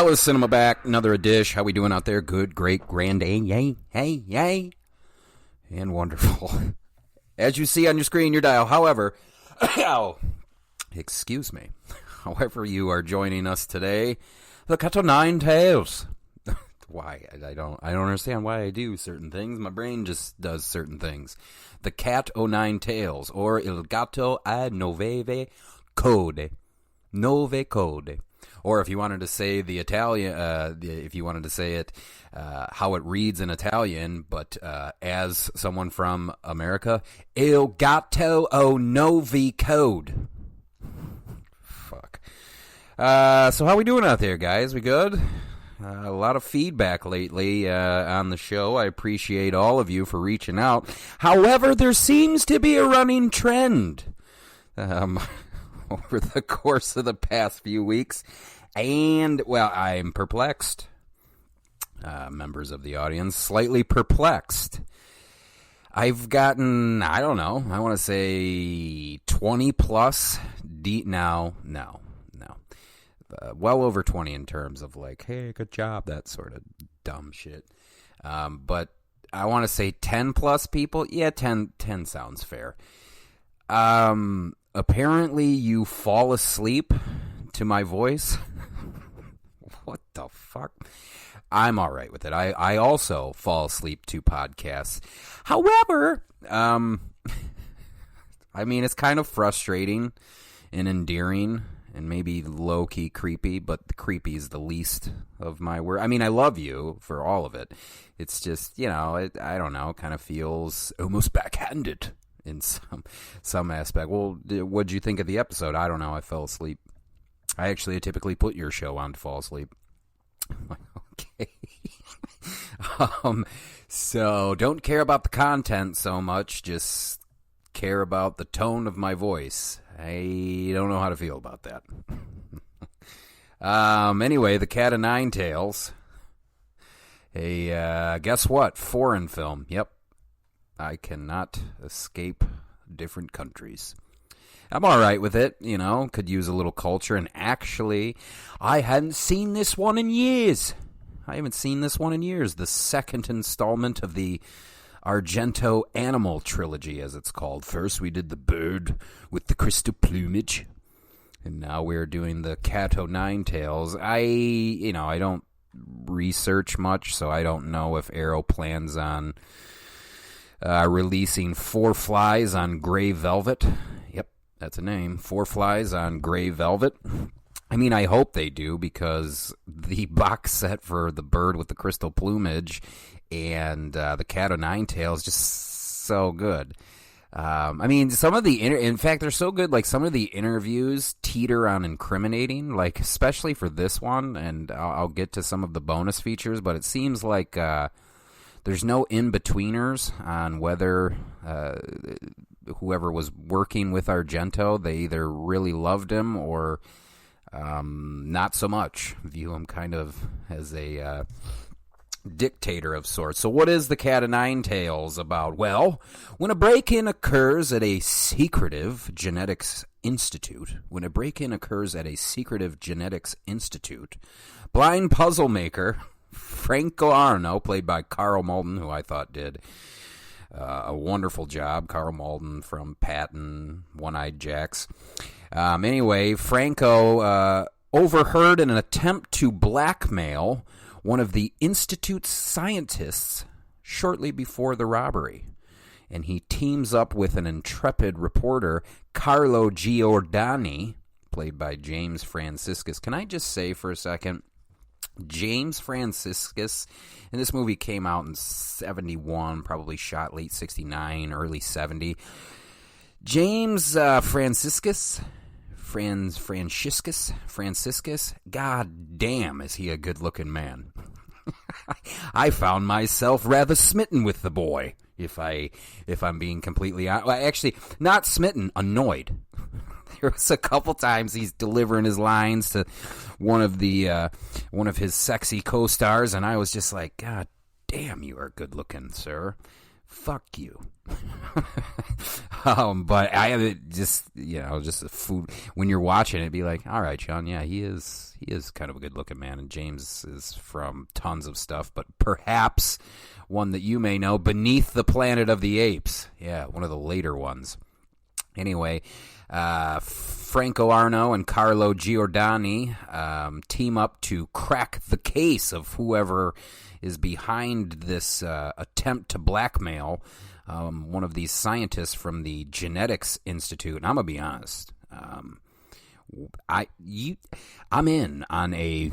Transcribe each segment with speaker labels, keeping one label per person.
Speaker 1: Hello, Cinema back. Another dish. How we doing out there? Good, great, grand, yay, hey, yay, and wonderful. As you see on your screen, your dial. However, excuse me. However, you are joining us today, the Cat o' Nine Tails. Why? I don't understand why I do certain things. My brain just does certain things. The Cat o' Nine Tails, or Il Gatto a Nove Code. Nove Code. Or if you wanted to say the Italian, if you wanted to say it how it reads in Italian, but as someone from America, Il Gatto o Novi Code. Fuck. So how we doing out there, guys? We good? A lot of feedback lately on the show. I appreciate all of you for reaching out. However, there seems to be a running trend over the course of the past few weeks. And, well, I'm perplexed. Members of the audience, slightly perplexed. I've gotten, I don't know, I want to say 20 plus. No. Well over 20 in terms of like, hey, good job, that sort of dumb shit. But I want to say 10 plus people. Yeah, 10 sounds fair. Apparently you fall asleep to my voice. What the fuck? I'm all right with it. I also fall asleep to podcasts. However, I mean, it's kind of frustrating and endearing and maybe low-key creepy, but the creepy is the least of my work. I mean, I love you for all of it. It's just, you know, I don't know, kind of feels almost backhanded in some aspect. Well, what'd you think of the episode? I don't know. I fell asleep. I actually typically put your show on to fall asleep. Okay. So don't care about the content so much. Just care about the tone of my voice. I don't know how to feel about that. Anyway, the Cat o' Nine Tails. Guess what? Foreign film. Yep. I cannot escape different countries. I'm all right with it, you know, could use a little culture. And actually, I hadn't seen this one in years. The second installment of the Argento Animal Trilogy, as it's called. First, we did the bird with the crystal plumage. And now we're doing the Cat o' Nine Tails. I don't research much, so I don't know if Arrow plans on releasing Four Flies on Grey Velvet. Yep, that's a name. Four Flies on Grey Velvet. I mean, I hope they do, because the box set for the bird with the crystal plumage and the Cat o' Nine Tails just so good. I mean, some of the in fact, they're so good. Like, some of the interviews teeter on incriminating, like especially for this one. And I'll get to some of the bonus features, but it seems like there's no in-betweeners on whether whoever was working with Argento, they either really loved him or not so much. View him kind of as a dictator of sorts. So what is the Cat o' Nine Tails about? Well, when a break-in occurs at a secretive genetics institute, blind puzzle maker Franco Arno, played by Carl Malden, who I thought did a wonderful job. Carl Malden from Patton, One-Eyed Jacks. Anyway, Franco overheard an attempt to blackmail one of the Institute's scientists shortly before the robbery. And he teams up with an intrepid reporter, Carlo Giordani, played by James Franciscus. Can I just say for a second, James Franciscus, and this movie came out in 71, probably shot late 69, early 70. James Franciscus, god damn, is he a good-looking man. I found myself rather smitten with the boy, if I'm being completely honest. Well, actually, not smitten, annoyed. There was a couple times he's delivering his lines to one of his sexy co-stars, and I was just like, God damn, you are good looking, sir. fuck you. But I have it just, just the food. When you're watching it, be like, all right, Sean, yeah, he is kind of a good looking man. And James is from tons of stuff, but perhaps one that you may know, Beneath the Planet of the Apes. Yeah, one of the later ones. Anyway, Franco Arno and Carlo Giordani team up to crack the case of whoever is behind this attempt to blackmail one of these scientists from the Genetics Institute. And I'm gonna be honest, I'm in on a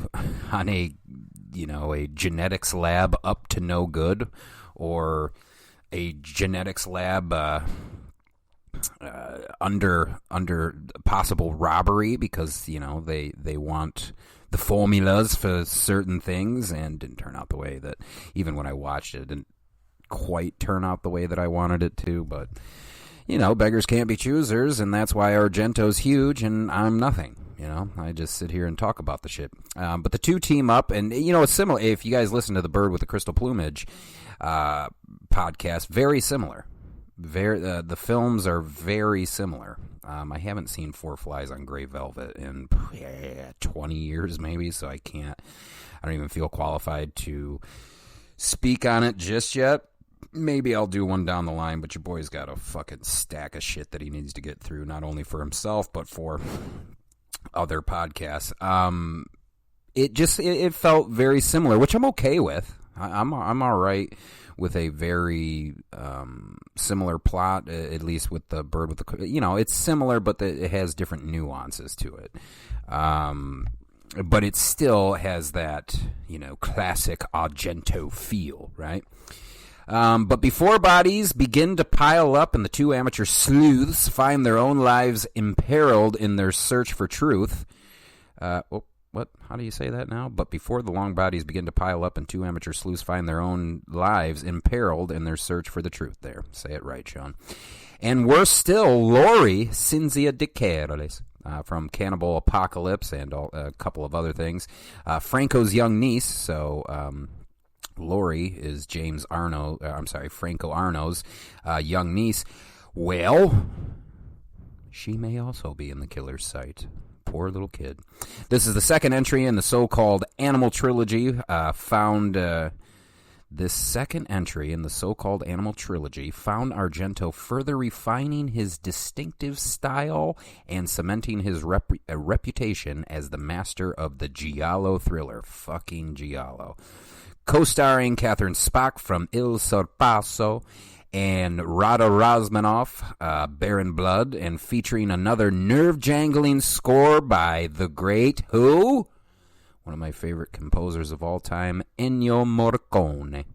Speaker 1: a genetics lab up to no good, or a genetics lab under possible robbery because they want the formulas for certain things, and didn't turn out the way that, even when I watched it, didn't quite turn out the way that I wanted it to. But beggars can't be choosers, and that's why Argento's huge and I'm nothing. I just sit here and talk about the shit. But the two team up, and it's similar. If you guys listen to the Bird with the Crystal Plumage podcast, very similar. The films are very similar. I haven't seen Four Flies on Grey Velvet in 20 years maybe, so I don't even feel qualified to speak on it just yet. Maybe I'll do one down the line, but your boy's got a fucking stack of shit that he needs to get through, not only for himself, but for other podcasts. It felt very similar, which I'm okay with. I'm all right with a very similar plot, at least with the Bird with the... it's similar, but it has different nuances to it. But it still has that, classic Argento feel, right? But before bodies begin to pile up and the two amateur sleuths find their own lives imperiled in their search for truth... What? How do you say that now? But before the long bodies begin to pile up and two amateur sleuths find their own lives imperiled in their search for the truth. There. Say it right, Sean. And worse still, Lori Cinzia de Carolis from Cannibal Apocalypse and a couple of other things. Franco's young niece. So Lori is Franco Arno's young niece. Well, she may also be in the killer's sight. Poor little kid. This is the second entry in the so-called Animal Trilogy. This second entry in the so-called Animal Trilogy found Argento further refining his distinctive style and cementing his reputation as the master of the giallo thriller. Fucking giallo. Co-starring Catherine Spock from Il Sorpasso and Rada Rosmanoff, Baron Blood, and featuring another nerve-jangling score by the great, who? One of my favorite composers of all time, Ennio Morricone.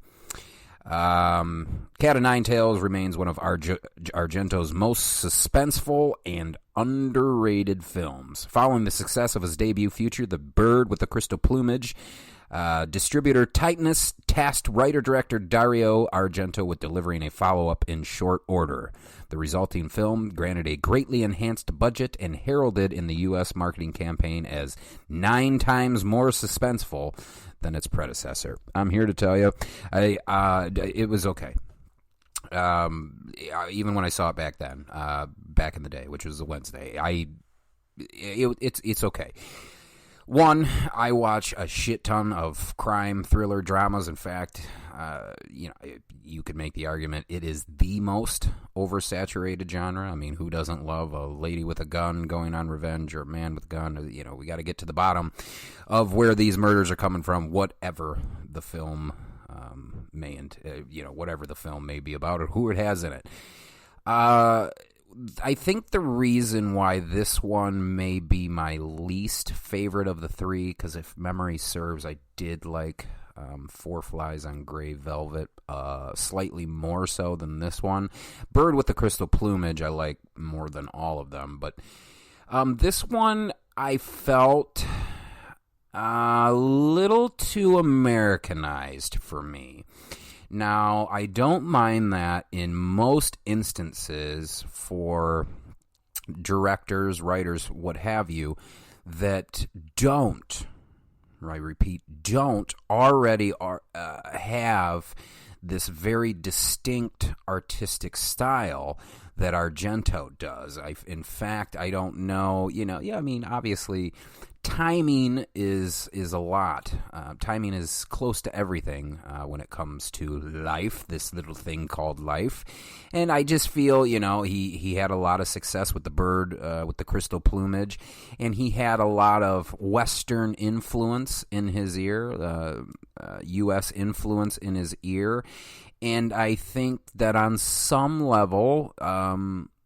Speaker 1: Cat of Nine Tails remains one of Argento's most suspenseful and underrated films. Following the success of his debut feature, The Bird with the Crystal Plumage, distributor Titanus tasked writer-director Dario Argento with delivering a follow-up in short order. The resulting film granted a greatly enhanced budget and heralded in the U.S. marketing campaign as 9 times more suspenseful than its predecessor. I'm here to tell you, it was okay. Even when I saw it back then, back in the day, which was a Wednesday, it's okay. One, I watch a shit ton of crime, thriller, dramas. In fact, you could make the argument it is the most oversaturated genre. I mean, who doesn't love a lady with a gun going on revenge, or a man with a gun? We got to get to the bottom of where these murders are coming from, whatever the film whatever the film may be about, or who it has in it. I think the reason why this one may be my least favorite of the three, because if memory serves, I did like Four Flies on Grey Velvet slightly more so than this one. Bird with the Crystal Plumage I like more than all of them, but this one I felt a little too Americanized for me. Now, I don't mind that in most instances for directors, writers, what have you, that don't, I repeat, don't already have this very distinct artistic style that Argento does. In fact, I don't know, I mean, obviously, timing is a lot. Timing is close to everything when it comes to life, this little thing called life. And I just feel, he had a lot of success with the bird, with the crystal plumage, and he had a lot of Western influence in his ear, U.S. influence in his ear. And I think that on some level,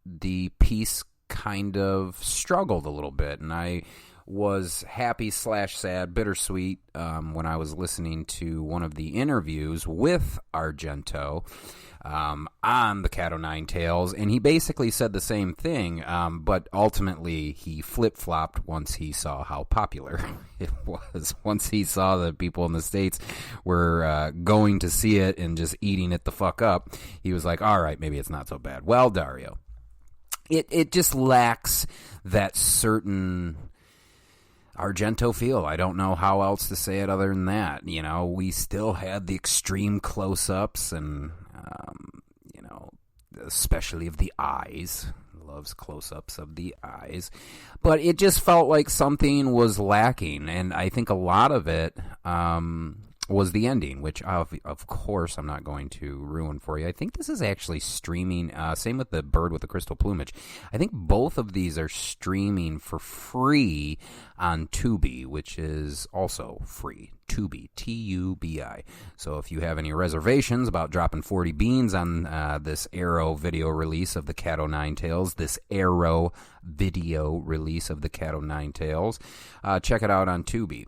Speaker 1: the piece kind of struggled a little bit. And I was happy/sad, bittersweet when I was listening to one of the interviews with Argento on the Cat O' Nine Tails, and he basically said the same thing, but ultimately he flip-flopped once he saw how popular it was. Once he saw that people in the States were going to see it and just eating it the fuck up, he was like, all right, maybe it's not so bad. Well, Dario, it just lacks that certain Argento feel. I don't know how else to say it other than that. We still had the extreme close-ups and, especially of the eyes. Loves close-ups of the eyes. But it just felt like something was lacking, and I think a lot of it was the ending, which of course I'm not going to ruin for you. I think this is actually streaming, same with the bird with the crystal plumage. I think both of these are streaming for free on Tubi, which is also free. Tubi, Tubi. So if you have any reservations about dropping 40 beans on this Arrow video release of the Cat O' Nine Tails, this Arrow video release of the Cat O' Nine Tails, check it out on Tubi.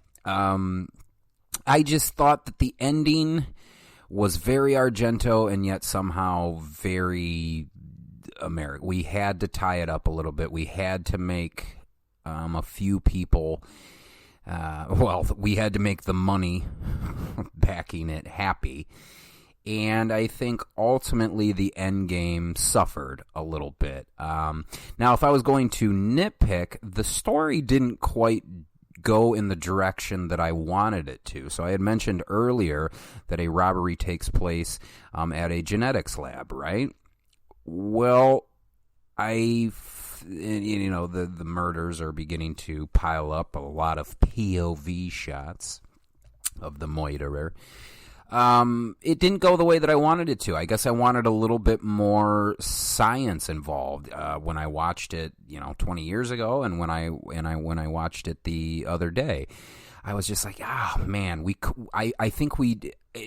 Speaker 1: I just thought that the ending was very Argento and yet somehow very American. We had to tie it up a little bit. We had to make a few people, we had to make the money backing it happy. And I think ultimately the end game suffered a little bit. Now, if I was going to nitpick, the story didn't quite go in the direction that I wanted it to. So I had mentioned earlier that a robbery takes place at a genetics lab, right? Well, the murders are beginning to pile up, a lot of POV shots of the murderer. It didn't go the way that I wanted it to. I guess I wanted a little bit more science involved when I watched it, 20 years ago, and when I watched it the other day. I was just like, man, I think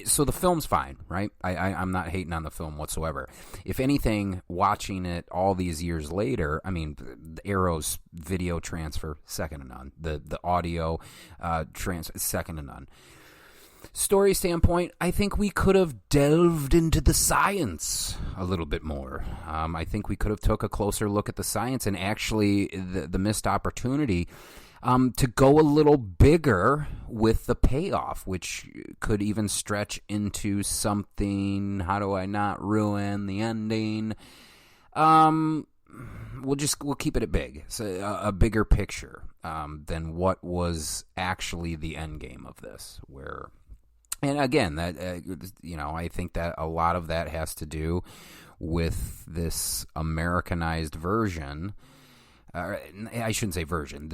Speaker 1: so the film's fine, right? I'm not hating on the film whatsoever. If anything, watching it all these years later, I mean, the Arrow's video transfer, second to none. The audio transfer, second to none. Story standpoint, I think we could have delved into the science a little bit more. I think we could have took a closer look at the science and actually the missed opportunity to go a little bigger with the payoff, which could even stretch into something, how do I not ruin the ending? We'll keep it big. So a bigger picture than what was actually the end game of this, where... And again, that I think that a lot of that has to do with this Americanized version. I shouldn't say version.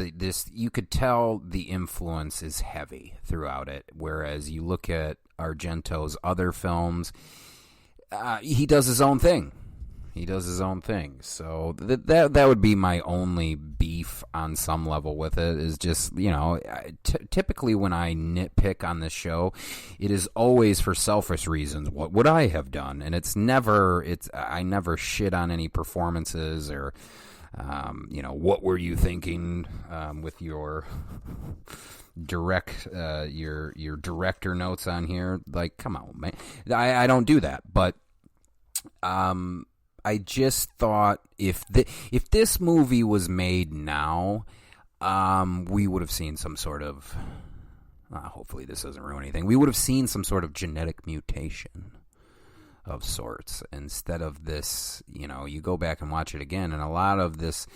Speaker 1: You could tell the influence is heavy throughout it. Whereas you look at Argento's other films, he does his own thing. So that would be my only beef on some level with it, is just, typically when I nitpick on this show, it is always for selfish reasons. What would I have done? And I never shit on any performances or, what were you thinking with your your director notes on here? Like, come on, man. I don't do that, but I just thought if this movie was made now, we would have seen some sort of, hopefully this doesn't ruin anything, we would have seen some sort of genetic mutation of sorts instead of this, you go back and watch it again, and a lot of this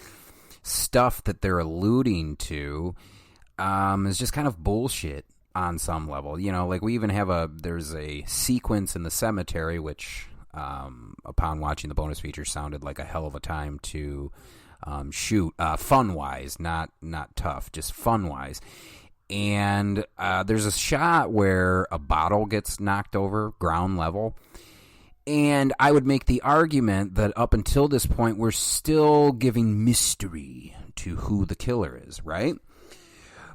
Speaker 1: stuff that they're alluding to is just kind of bullshit. on some level. You know, like we even have there's a sequence in the cemetery, which upon watching the bonus feature sounded like a hell of a time to shoot, fun-wise, not tough, just fun-wise. And there's a shot where a bottle gets knocked over ground level. And I would make the argument that up until this point, we're still giving mystery to who the killer is, right?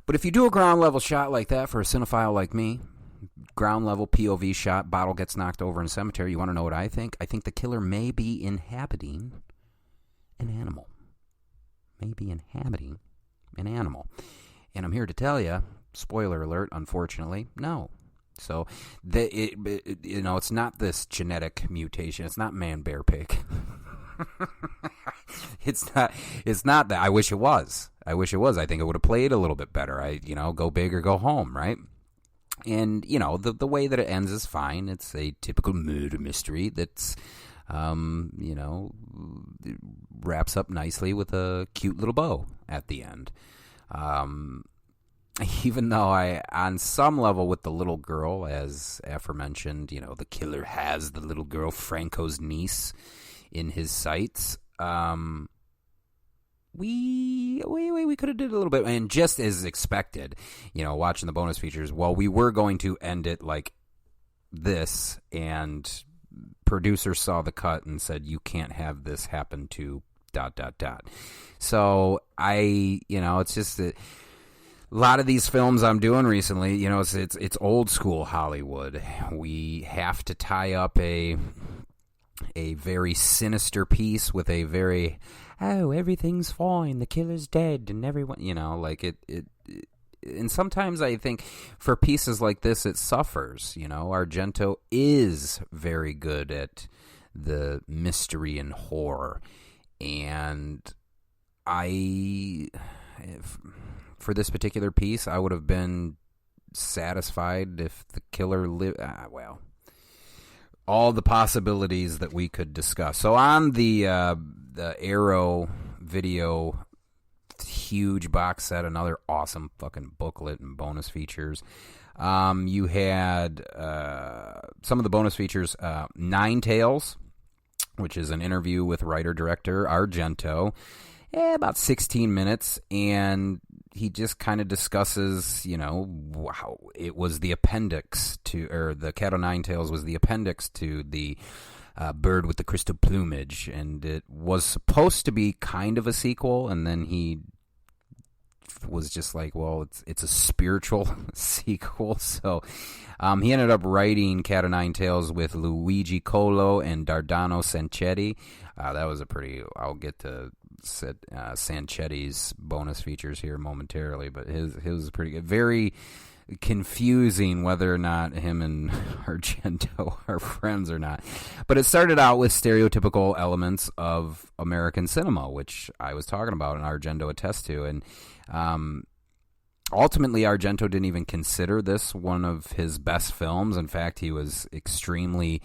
Speaker 1: But if you do a ground level shot like that for a cinephile like me, ground level POV shot, bottle gets knocked over in a cemetery, you want to know what I think? I think the killer may be inhabiting an animal. Maybe inhabiting an animal. And I'm here to tell you, spoiler alert, unfortunately, no. So, it's not this genetic mutation. It's not man, bear, pig. It's not that. I wish it was. I think it would have played a little bit better. Go big or go home, right? And, the way that it ends is fine. It's a typical murder mystery that's, wraps up nicely with a cute little bow at the end. Even though on some level with the little girl, as aforementioned, the killer has the little girl, Franco's niece, in his sights. We could have did a little bit, and just as expected, watching the bonus features, well, we were going to end it like this, and producer saw the cut and said, you can't have this happen to ... So it's just that a lot of these films I'm doing recently, it's old school Hollywood. We have to tie up a very sinister piece with a very, everything's fine, the killer's dead, and everyone, and sometimes I think for pieces like this, it suffers. Argento is very good at the mystery and horror, and for this particular piece, I would have been satisfied if the killer lived. All the possibilities that we could discuss. So on the Arrow video huge box set, another awesome fucking booklet and bonus features. You had some of the bonus features, Nine Tales, which is an interview with writer-director Argento, about 16 minutes, and he just kind of discusses, how it was the appendix to, or the Cat o' Nine Tails was the appendix to the Bird with the Crystal Plumage, and it was supposed to be kind of a sequel, and then he was just like, well, it's a spiritual sequel. So he ended up writing Cat o' Nine Tails with Luigi Collo and Dardano Sanchetti. That was I'll get to Sanchetti's bonus features here momentarily, but his was pretty good. Very confusing whether or not him and Argento are friends or not. But it started out with stereotypical elements of American cinema, which I was talking about and Argento attests to. And ultimately, Argento didn't even consider this one of his best films. In fact, he was extremely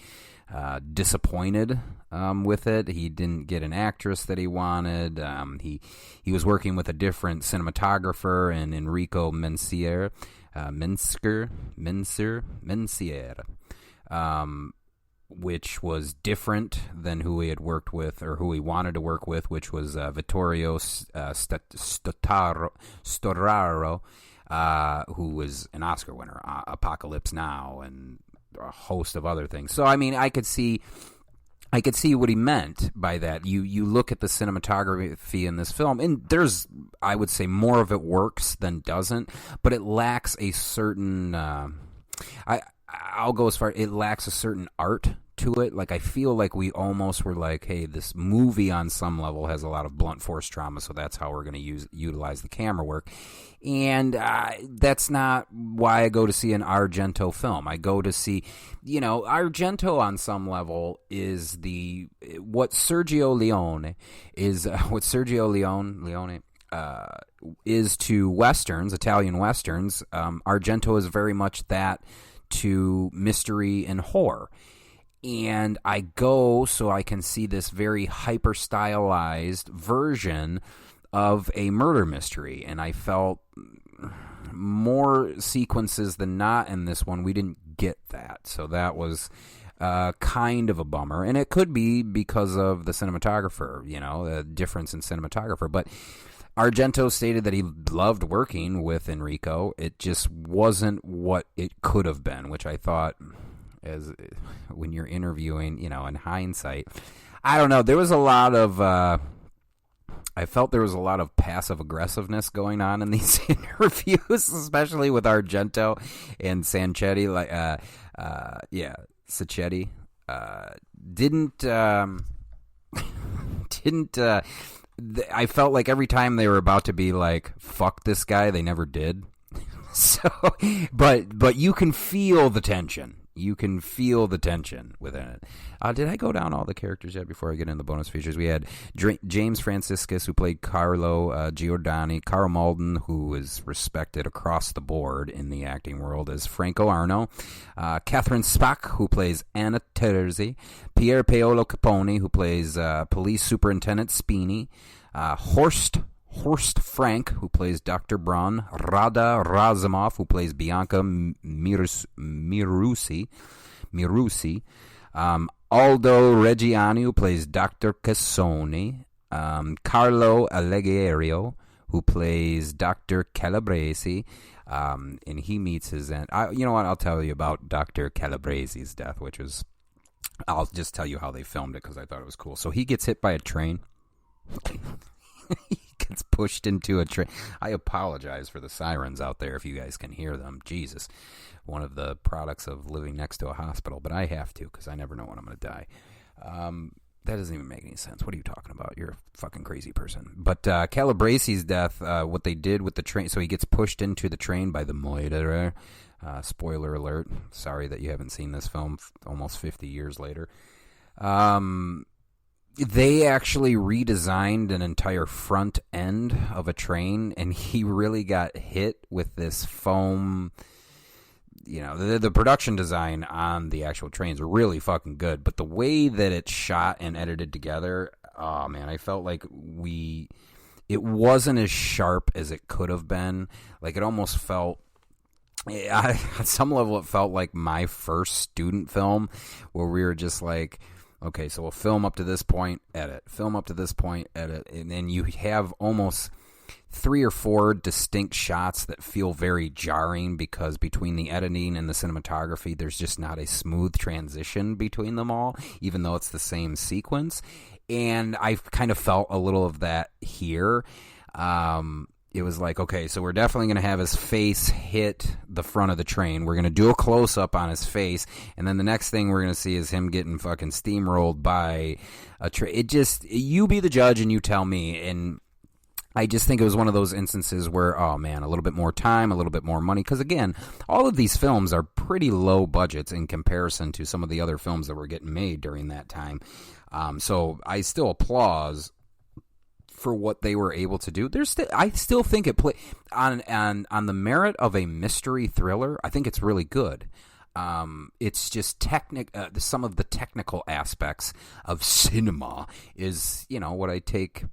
Speaker 1: disappointed with it. He didn't get an actress that he wanted. He was working with a different cinematographer, and Enrico Mencier, which was different than who he had worked with or who he wanted to work with, which was Vittorio Storaro, who was an Oscar winner, Apocalypse Now, and a host of other things. So, I mean, I could see what he meant by that. You look at the cinematography in this film, and there's, I would say, more of it works than doesn't, but it lacks a certain, I'll go as far, it lacks a certain art to it. Like, I feel like we almost were like, hey, this movie on some level has a lot of blunt force trauma, so that's how we're going to utilize the camera work. And that's not why I go to see an Argento film. I go to see, Argento on some level is what Sergio Leone is to Westerns, Italian Westerns. Argento is very much that to mystery and horror. And I go so I can see this very hyper-stylized version of a murder mystery. And I felt more sequences than not in this one, we didn't get that. So that was kind of a bummer. And it could be because of the cinematographer, the difference in cinematographer. But Argento stated that he loved working with Enrico. It just wasn't what it could have been, which I thought, as when you're interviewing, in hindsight, I don't know. There was a lot of, I felt there was a lot of passive aggressiveness going on in these interviews, especially with Argento and Sanchetti. Sacchetti didn't. I felt like every time they were about to be like, fuck this guy, they never did. So, but you can feel the tension. You can feel the tension within it. Did I go down all the characters yet before I get into the bonus features? We had James Franciscus, who played Carlo Giordani, Carl Malden, who is respected across the board in the acting world as Franco Arno, Catherine Spack, who plays Anna Terzi, Pier Paolo Capone, who plays Police Superintendent Spini, Horst Frank, who plays Dr. Braun, Rada Razumov, who plays Bianca Mirusi, Aldo Reggiani, who plays Dr. Cassoni, Carlo Allegario, who plays Dr. Calabresi, and he meets his end. You know what? I'll tell you about Dr. Calabresi's death, which was, I'll just tell you how they filmed it because I thought it was cool. So he gets hit by a train. He gets pushed into a train. I apologize for the sirens out there if you guys can hear them. Jesus. One of the products of living next to a hospital, but I have to because I never know when I'm going to die. That doesn't even make any sense. What are you talking about? You're a fucking crazy person. But Calabresi's death, what they did with the train, so he gets pushed into the train by the Meuterer. Spoiler alert. Sorry that you haven't seen this film almost 50 years later. They actually redesigned an entire front end of a train, and he really got hit with this foam. The production design on the actual trains are really fucking good, but the way that it's shot and edited together, oh man, I felt like it wasn't as sharp as it could have been. Like, it almost felt, at some level, it felt like my first student film, where we were just like, okay, so we'll film up to this point, edit. Film up to this point, edit. And then you have almost 3 or 4 distinct shots that feel very jarring because between the editing and the cinematography, there's just not a smooth transition between them all, even though it's the same sequence. And I kind of felt a little of that here. It was like, okay, so we're definitely going to have his face hit the front of the train. We're going to do a close-up on his face, and then the next thing we're going to see is him getting fucking steamrolled by a train. It just, you be the judge and you tell me. And I just think it was one of those instances where, oh man, a little bit more time, a little bit more money. Because again, all of these films are pretty low budgets in comparison to some of the other films that were getting made during that time. So I still applaud for what they were able to do. I still think it play on the merit of a mystery thriller. I think it's really good. It's just some of the technical aspects of cinema is, what I take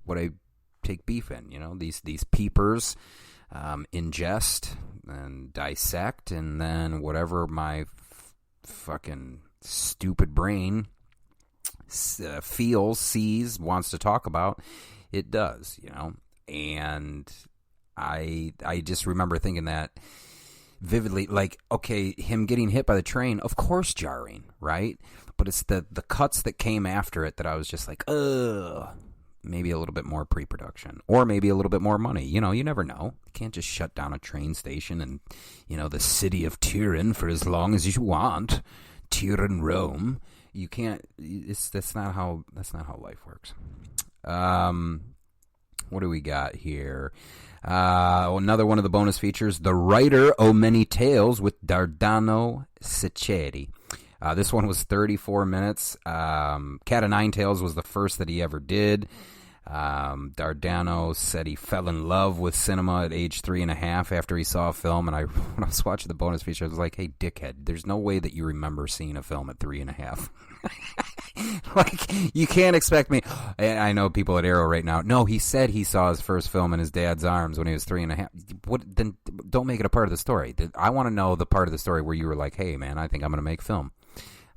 Speaker 1: beef in. These peepers ingest and dissect, and then whatever my fucking stupid brain feels, sees, wants to talk about, it does, and I just remember thinking that vividly, like, okay, him getting hit by the train, of course jarring, right? But it's the cuts that came after it that I was just like, ugh, maybe a little bit more pre-production, or maybe a little bit more money. You never know. You can't just shut down a train station and, the city of Turin for as long as you want. Turin, Rome. You can't, that's not how life works. What do we got here? Another one of the bonus features, The Writer O' Many Tales with Dardano Sacchetti. This one was 34 minutes. Cat o' Nine Tails was the first that he ever did. Dardano said he fell in love with cinema at age 3.5 after he saw a film. And when I was watching the bonus feature, I was like, hey, dickhead, there's no way that you remember seeing a film at 3.5. Like, you can't expect me. I know people at Arrow right now. No, he said he saw his first film in his dad's arms when he was 3.5. What? Then don't make it a part of the story. I want to know the part of the story where you were like, hey, man, I think I'm going to make film.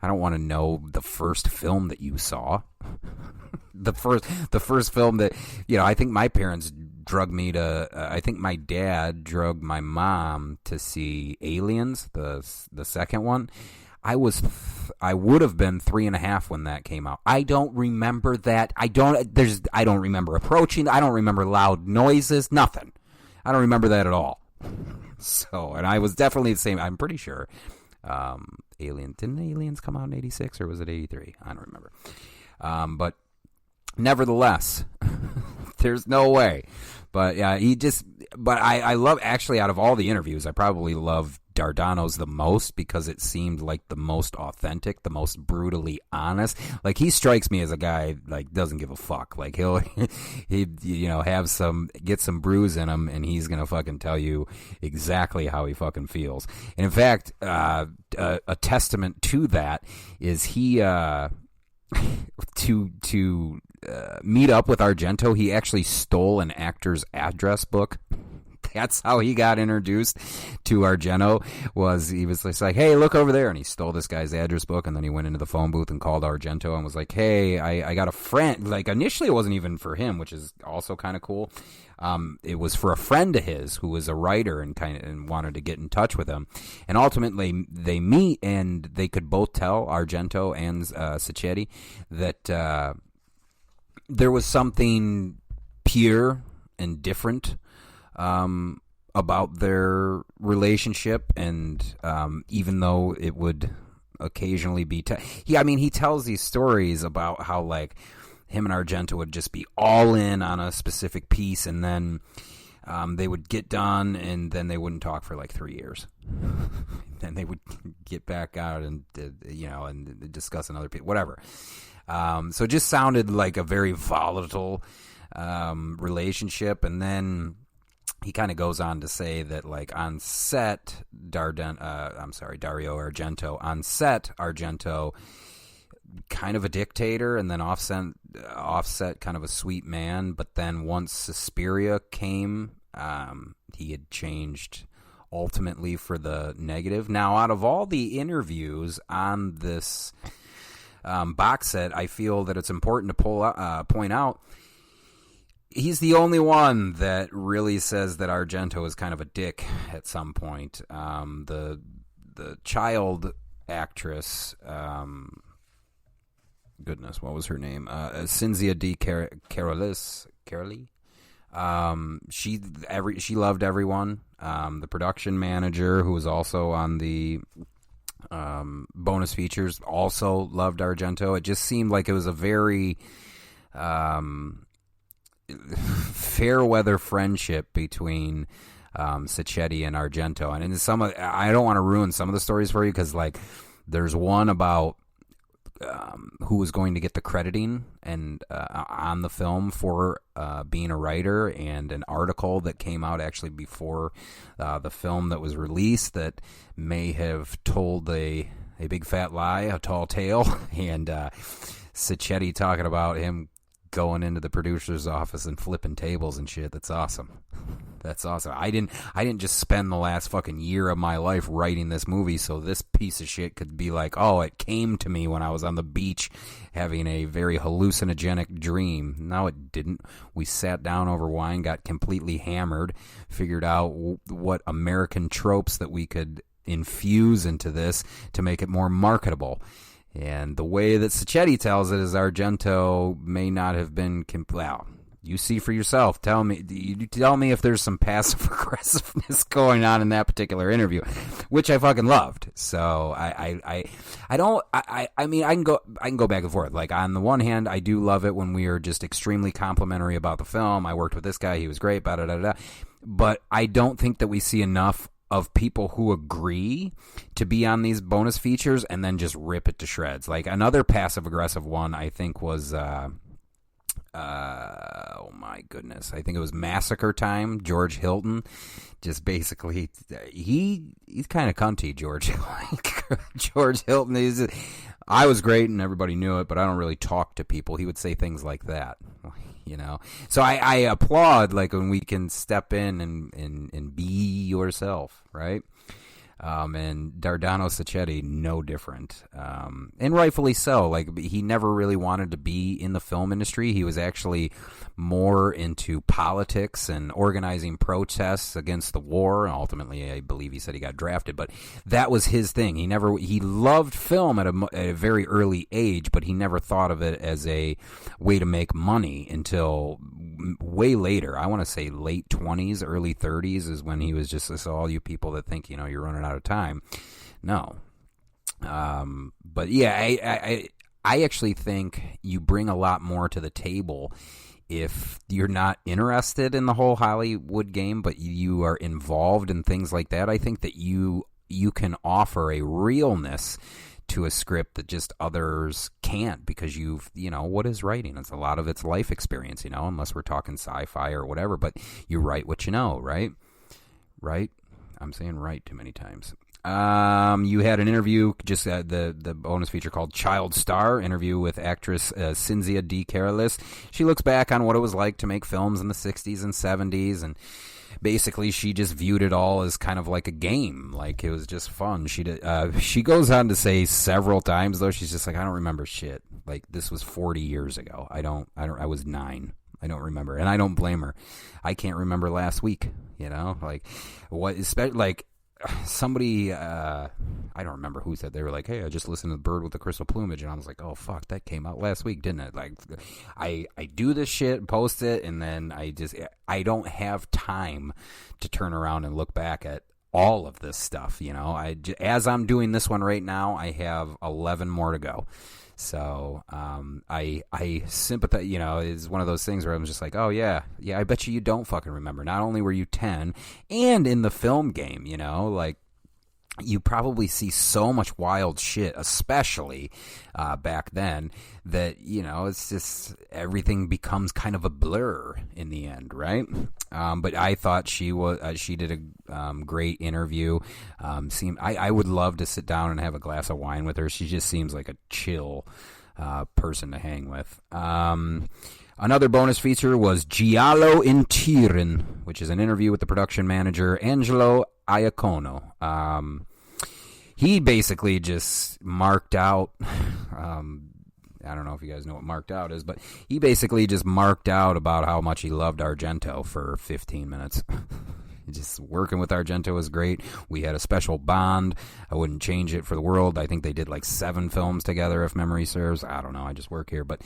Speaker 1: I don't want to know the first film that you saw. the first film that, I think my parents drug me to, I think my dad drugged my mom to see Aliens, the second one. I would have been 3.5 when that came out. I don't remember that. I don't remember approaching. I don't remember loud noises. Nothing. I don't remember that at all. So, and I was definitely the same. I'm pretty sure. Didn't Aliens come out in 86 or was it 83? I don't remember. But nevertheless, there's no way. But yeah, I love, actually, out of all the interviews, I probably love Dardano's the most because it seemed like the most authentic, the most brutally honest. Like, he strikes me as a guy, like, doesn't give a fuck. Like, he'd get some bruise in him and he's gonna fucking tell you exactly how he fucking feels. And in fact, a testament to that is he, to meet up with Argento, he actually stole an actor's address book. That's how he got introduced to Argento. He was just like, hey, look over there. And he stole this guy's address book, and then he went into the phone booth and called Argento and was like, hey, I got a friend. Like, initially it wasn't even for him, which is also kind of cool. It was for a friend of his who was a writer and wanted to get in touch with him. And ultimately they meet, and they could both tell, Argento and Sacchetti, that there was something pure and different about their relationship, and even though it would occasionally be he tells these stories about how, like, him and Argento would just be all in on a specific piece, and then they would get done, and then they wouldn't talk for like 3 years. Then they would get back out and and discuss another piece, whatever. So it just sounded like a very volatile relationship. And then he kind of goes on to say that, like, on set, Dario Argento, on set, Argento, kind of a dictator, and then offset kind of a sweet man. But then once Suspiria came, he had changed ultimately for the negative. Now, out of all the interviews on this box set, I feel that it's important to point out he's the only one that really says that Argento is kind of a dick at some point. The child actress, goodness, what was her name? Cinzia D. Caroli. She loved everyone. The production manager, who was also on the bonus features, also loved Argento. It just seemed like it was a very fair weather friendship between Sacchetti and Argento. And I don't want to ruin some of the stories for you, because, like, there's one about who was going to get the crediting and on the film for being a writer, and an article that came out actually before the film that was released that may have told a big fat lie, a tall tale, and Sacchetti talking about him going into the producer's office and flipping tables and shit. That's awesome. That's awesome. I didn't just spend the last fucking year of my life writing this movie so this piece of shit could be like, oh, it came to me when I was on the beach having a very hallucinogenic dream. No, it didn't. We sat down over wine, got completely hammered, figured out what American tropes that we could infuse into this to make it more marketable. And the way that Sacchetti tells it is Argento may not have been well, you see for yourself. Tell me if there's some passive aggressiveness going on in that particular interview, which I fucking loved. So I mean, I can go back and forth. Like, on the one hand, I do love it when we are just extremely complimentary about the film. I worked with this guy, he was great, but I don't think that we see enough of people who agree to be on these bonus features and then just rip it to shreds. Like, another passive aggressive one, I think, was oh my goodness, I think it was Massacre Time. George Hilton, just basically, he's kind of cunty. George Hilton, I was great and everybody knew it, but I don't really talk to people. He would say things like that, you know. So I applaud, like, when we can step in and be yourself, right? And Dardano Sacchetti, no different. And rightfully so. Like, he never really wanted to be in the film industry. He was actually more into politics and organizing protests against the war. And ultimately, I believe he said he got drafted, but that was his thing. He loved film at a very early age, but he never thought of it as a way to make money until way later. I want to say late 20s, early 30s is when he was just, so all you people that think, you know, you're running out of time. No. But yeah, I actually think you bring a lot more to the table if you're not interested in the whole Hollywood game, but you are involved in things like that. I think that you can offer a realness to a script that just others can't, because you know, what is writing? It's a lot of it's life experience, you know, unless we're talking sci-fi or whatever, but you write what you know, right? Right? I'm saying right too many times. You had an interview, just the bonus feature called Child Star, interview with actress Cynthia D. Carolus. She looks back on what it was like to make films in the 60s and 70s, and basically she just viewed it all as kind of like a game, like it was just fun. She goes on to say several times, though, she's just like, I don't remember shit. Like, this was 40 years ago. I was 9. I don't remember, and I don't blame her. I can't remember last week, you know, like what, especially like somebody, I don't remember who said, they were like, hey, I just listened to Bird with the Crystal Plumage, and I was like, oh fuck, that came out last week, didn't it? Like, I do this shit, post it, and then I don't have time to turn around and look back at all of this stuff, you know. As I'm doing this one right now, I have 11 more to go. So I sympathize, you know, it's one of those things where I'm just like, oh yeah, I bet you don't fucking remember. Not only were you 10, and in the film game, you know, like, you probably see so much wild shit, especially back then, that, you know, it's just everything becomes kind of a blur in the end, right? But I thought she did a great interview. I would love to sit down and have a glass of wine with her. She just seems like a chill person to hang with. Another bonus feature was Giallo in Turin, which is an interview with the production manager, Angelo Iacono. He basically just marked out, I don't know if you guys know what marked out is, but he basically just marked out about how much he loved Argento for 15 minutes. Just working with Argento was great. We had a special bond. I wouldn't change it for the world. I think they did like 7 films together, if memory serves. I don't know. I just work here. But,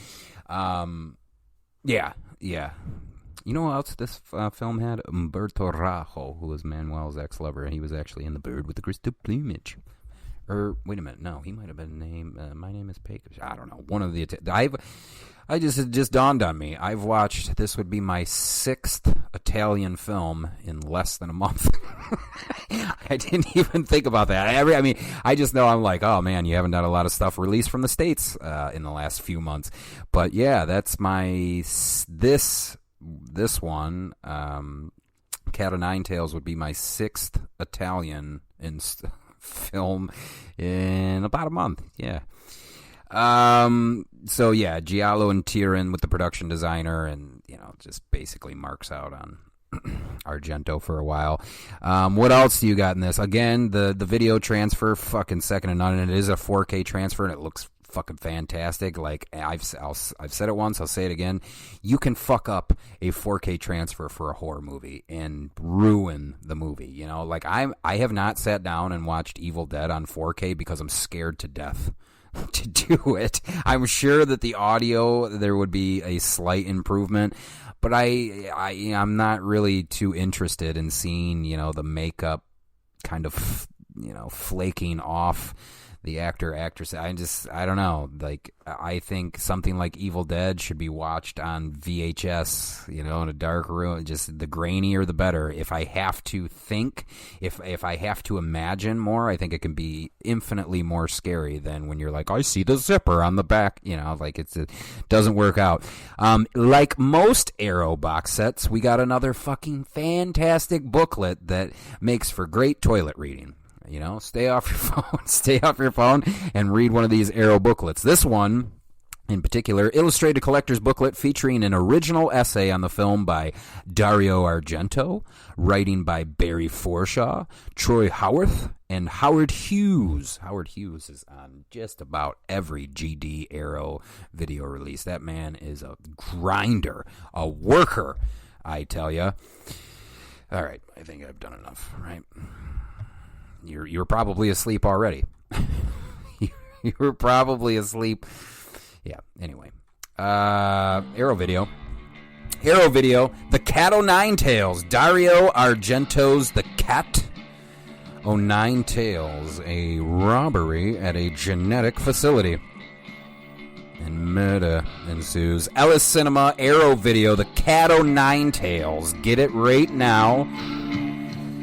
Speaker 1: yeah. You know what else this film had? Umberto Rajo, who was Manuel's ex-lover. He was actually in The Bird with the Crystal Plumage. Or, wait a minute, no, he might have been named, My Name is Pecos. I don't know. One of the, it just dawned on me. I've watched, this would be my 6th Italian film in less than a month. I didn't even think about that. I mean, I just know, I'm like, oh man, you haven't done a lot of stuff released from the States in the last few months. But yeah, that's my, this one, Cat of Nine Tails would be my 6th Italian film in about a month. Yeah. So yeah, Giallo and Turin with the production designer, and, you know, just basically marks out on Argento for a while. What else do you got in this? Again, the video transfer, fucking second to none, and it is a 4K transfer, and it looks fucking fantastic. Like, I've said it once, I'll say it again. You can fuck up a 4K transfer for a horror movie and ruin the movie. You know, like, I have not sat down and watched Evil Dead on 4K because I'm scared to death to do it. I'm sure that the audio, there would be a slight improvement, but I'm not really too interested in seeing, you know, the makeup kind of, you know, flaking off the actress. I don't know. Like, I think something like Evil Dead should be watched on VHS, you know, in a dark room. Just the grainier, the better. If I have to think, if I have to imagine more, I think it can be infinitely more scary than when you're like, I see the zipper on the back. You know, like, it doesn't work out. Like most Arrow box sets, we got another fucking fantastic booklet that makes for great toilet reading. Stay off your phone. Stay off your phone and read one of these Arrow booklets. This one, in particular, illustrated collector's booklet featuring an original essay on the film by Dario Argento, writing by Barry Forshaw, Troy Howarth, and Howard Hughes. Howard Hughes is on just about every GD Arrow video release. That man is a grinder, a worker, I tell ya. All right, I think I've done enough, right? You're probably asleep already. You were probably asleep. Yeah, anyway. Arrow video. The Cat O' Nine Tails. Dario Argento's The Cat O' Nine Tails. A robbery at a genetic facility. And murder ensues. Ellis Cinema Arrow video. The Cat O' Nine Tails. Get it right now.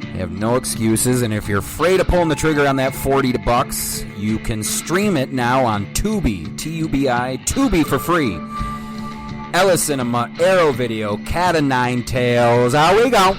Speaker 1: You have no excuses, and if you're afraid of pulling the trigger on that $40, you can stream it now on Tubi, T-U-B-I, Tubi for free. Ellis Cinema, Arrow video, Cat O' Nine Tails, out we go.